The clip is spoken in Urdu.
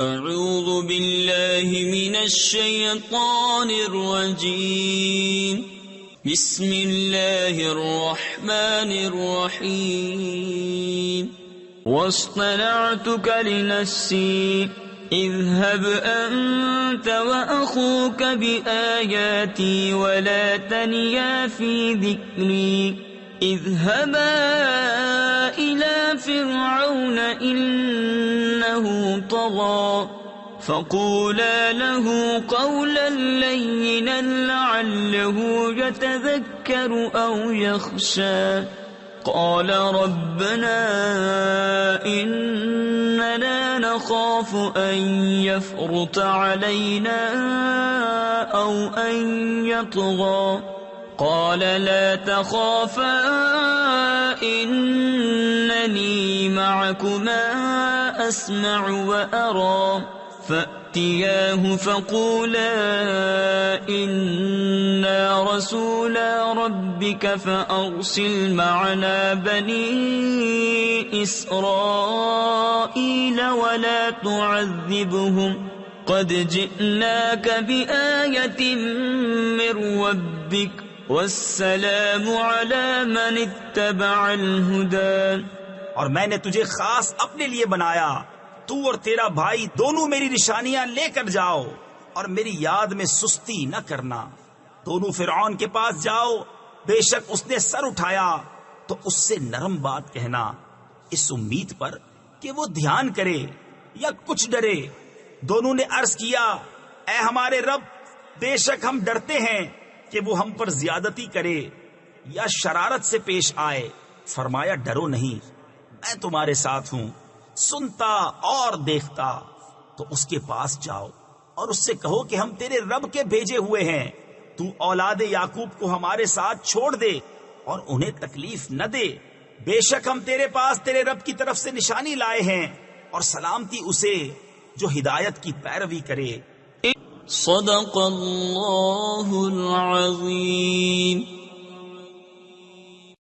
اعوذ باللہ من الشیطان الرجیم بسم اللہ الرحمن الرحیم واصطنعتك لنفسي اذهب أنت وأخوك بآياتي ولا تنيا في ذكري اذهبا إلى فرعون إنه طغى فقولا له قولا لينا لعله يتذكر أو يخشى قال ربنا إننا نخاف أن يفرط علينا أو أن يطغى قال لا تخافا إنني معكما أسمع وأرى فأتياه فقولا إنا رسولا ربك فأرسل معنا بني إسرائيل ولا تعذبهم قد جئناك بآية من ربك والسلام على من اتبع الهدى. اور میں نے تجھے خاص اپنے لیے بنایا، تو اور تیرا بھائی دونوں میری نشانیاں لے کر جاؤ اور میری یاد میں سستی نہ کرنا. دونوں فرعون کے پاس جاؤ، بے شک اس نے سر اٹھایا تو اس سے نرم بات کہنا، اس امید پر کہ وہ دھیان کرے یا کچھ ڈرے. دونوں نے عرض کیا، اے ہمارے رب، بے شک ہم ڈرتے ہیں کہ وہ ہم پر زیادتی کرے یا شرارت سے پیش آئے. فرمایا ڈرو نہیں، میں تمہارے ساتھ ہوں، سنتا اور دیکھتا. تو اس کے پاس جاؤ اور اس سے کہو کہ ہم تیرے رب کے بھیجے ہوئے ہیں، تو اولاد یعقوب کو ہمارے ساتھ چھوڑ دے اور انہیں تکلیف نہ دے. بے شک ہم تیرے پاس تیرے رب کی طرف سے نشانی لائے ہیں، اور سلامتی اسے جو ہدایت کی پیروی کرے. صدق اللہ العظیم.